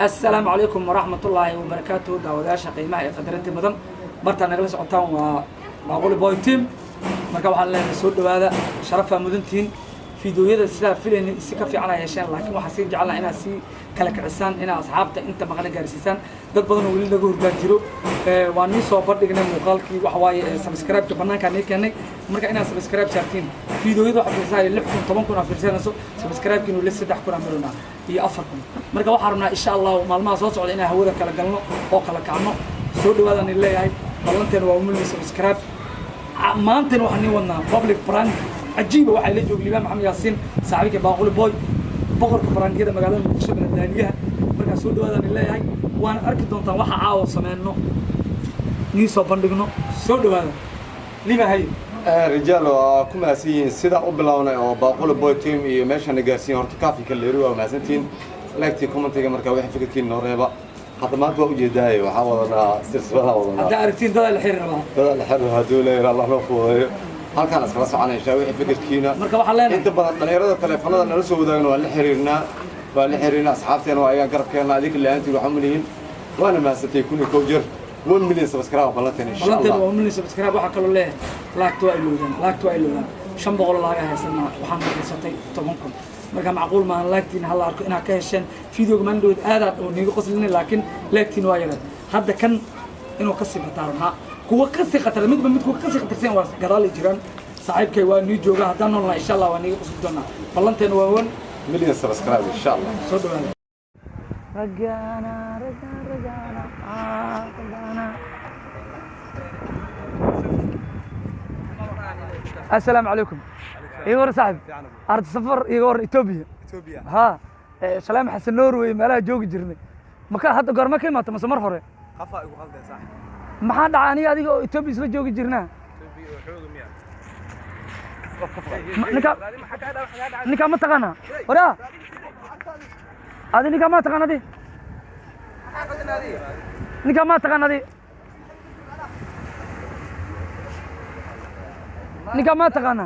السلام عليكم ورحمة الله وبركاته داوداشا قيمة قدرتي مدن برتا نجلس عطان ومعقول بوي تيم مركب waxaan leenahay soo dhawaada sharafa mudantiin fiidiyoyada sida filan si ka fiican ay yeeshaan laakiin waxa si jecel inaad si kala kicsan inaad asxaabta inta maqan gaarsiisan dad badan oo wali laga hurgaan jiro waan ni soo bandhignay muuqaalkii wax waaye subscribe ka banaanka ay keenay marka inaad subscribe saartiin fiidiyoyada waxa fiirsaday 6 10 fiirsanayso subscribe kiinu la 3 kun amaruna iyo 4 kun marka waxaan rabnaa insha Allah maalmaha soo socda inaan hawada kala galno oo kala kacno soo dhawaada in leeyahay ballanteen waa umul subscribe maanta waxaan wadnaa public prank عجيبة واحد اللي جوج الإمام محمد ياسين صاحبك باقول بوي بقر كبران كده مقالة المكشوف من الدنيا مركز سود هذا اللي هاي وأنا أركض دون طوح عاوز سمعناه نيسو بندقنا سود هذا ليه هاي رجال وكم هسين سيدا قبلنا أو باقول بوي تيم يمشي نجارسين هرتكافي كل روا ومازنتين لايكتي كومنتي مركز واحد فكرة كين نوريبا حتى ما تبغى جداي وحاولنا سلسلة وضنا هذا أركتين هذا الحر هذا الحر هذول الله نوفوا halkaan iskala soconaysaa wixii fikirkiina marka waxa leenahay inta badan dhalinyarada telefoonada nala soo wadaagno waa la xiriirnaa asxaabteena waa ayaan garabkeena adiga laantii waxa muliin waana maasatay kun iyo koob jeer 1 million subscribe balanteen insha Allah balanteen 1 million subscribe waxa kale leeyahay laagto ay loodan 500 laaga haysanaa waxaan fiirsatay 10 kun marka macquul ma laagtiin hal arko inaa ka hesheen fiidiyoga man dhow aad oo niga qoslinay laakiin laagtiin waa yarad hadda kan inuu ka sii bataarnaa kuwa kasii khatar midba midku kasii khatarsan waa gadaal jiraan saaxiibkay waa nii jooga hadaan noolna insha Allah waa niga qosli doonaa ballanteen waa 1 million subscribe insha Allah soo dhawaada rajana السلام عليكم ايغور صاحب ارض سفر ايغور ايثيوبيا ها سلام حسن نوروي meelaha joogi jirnay maka hadda goorma ka imaatay masmar hore qafa igu qalday saaxib maxaa dhacay adiga oo Ethiopia isla joogi jirnaa ninka ma taqana wara adi ninka ma taqana di ninka ma taqana di ninka ma taqana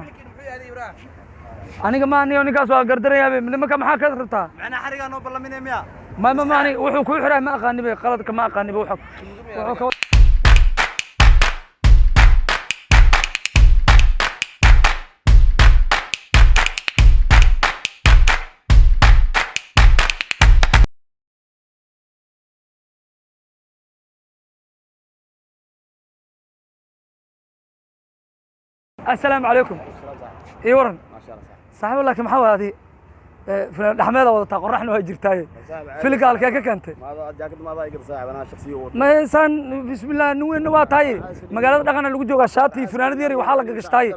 aniga ma aniga ninkaas waa gardarayaabe nimanka maxaa ka rabtaa macna xariga noo ballaminay miya ما ماني wuxuu ku xiray ma aqaani bay qaladka ma aqaani bay wuxuu السلام عليكم اي ورن ما شاء الله صاحب لك maxaa waadi dhexmeeda wadataa qorraxna waa jirtay filka halka ka kantay ما جاكد ما بايق صاحب انا شخصيه ma san bismillah nuweena waa tahay magaalada dhaqana lagu jooga shaati fanaanad yar waxa laga gashtay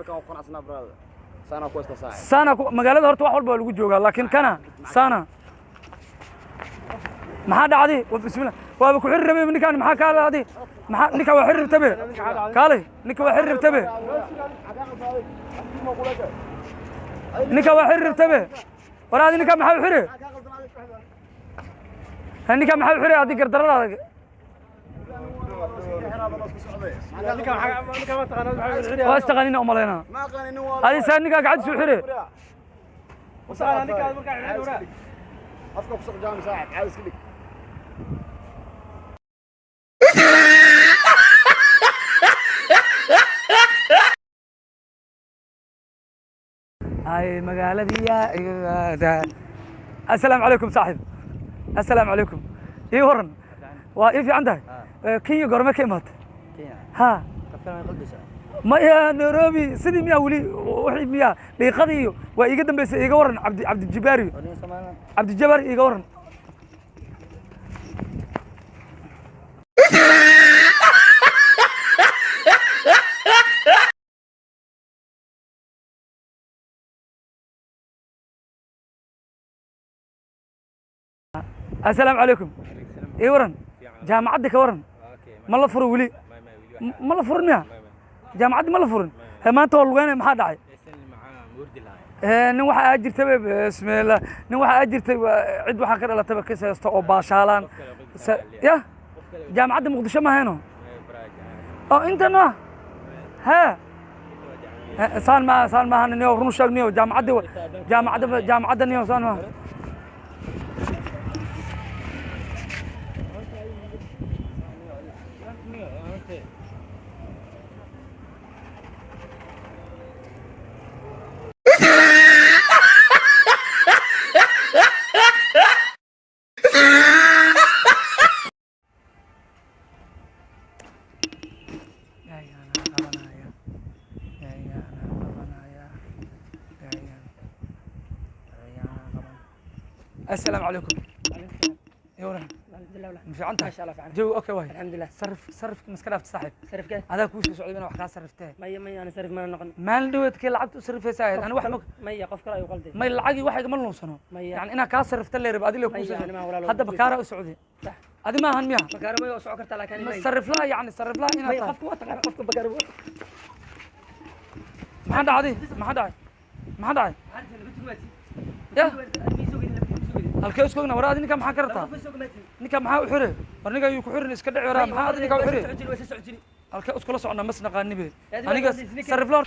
sana ku ista saaxib sana magaalada horta wax walba lagu jooga laakiin kana sana maxaa dhacday bismillah waa ku xir rabay ninkan maxaa ka dhacday maxaa ninka waa xir tabe kaale ninka waa xir tabe ninka waa xir tabe waraadi ninka maxaa xire ninka maxaa xire adi gardarada waa istaqanina umaleyna ما قاني نو adi saan ninka gacad soo xire وصار ninka marka xiriir wara afka ku soo jaam saaxib caawis kidib هاي مقالتي يا السلام عليكم صاحب السلام عليكم اي ورن واقف عندك كي قرمه كيمات ها ما يا نيروبي سيدي ميا ولي وحي ميا دقيقدي waa iga dambeysay iga waran cabdi jibaari cabdi jabaar iga waran السلام عليكم اي ورن جامعتك ورن ما لا فر ولي ما لا فرنا جامعتي ما لا فرن ما انت والوين ما دحay nin waxa ajirtay bismillah nin waxa ajirtay cid waxa ka dhalatay ka saysto oo baashaalan ya jaamacada muqdisho ma hayno oo intana ha saan ma hanniyo run sheegniyo jaamacada niyo saan ma السلام عليكم. يورا الحمد لله ولا مش عنده ما شاء الله فعلا جو اوكي واي الحمد لله. صرف مسكنه صاحب صرف كده هذا كوش سعودي انا وحنا صرفته مية انا صرف ما نقن مال دوت كي لعبت صرف سايد انا واحد مية قف كلا يقلدي ما لعقي واحد ما لونسنو مية يعني انا كا صرفت لي ربادي لو كوش مية أنا ما ولا هذا بكاره سعودي صح هذه ما هن مياه بكارو مية وسعكرت على كان مية صرف لها يعني صرف لها مية هنا قف كوا قف بكارو ما حد عادي ما حد عادي ما حد عادي يا halkee isku ogna waraad ninka maxaa kartaa ninka maxaa u xire war ninka ayuu ku xirin iska dhici waraa maxaa ninka u xire halkee isku la socona mas naqaanibe aniga sarif loo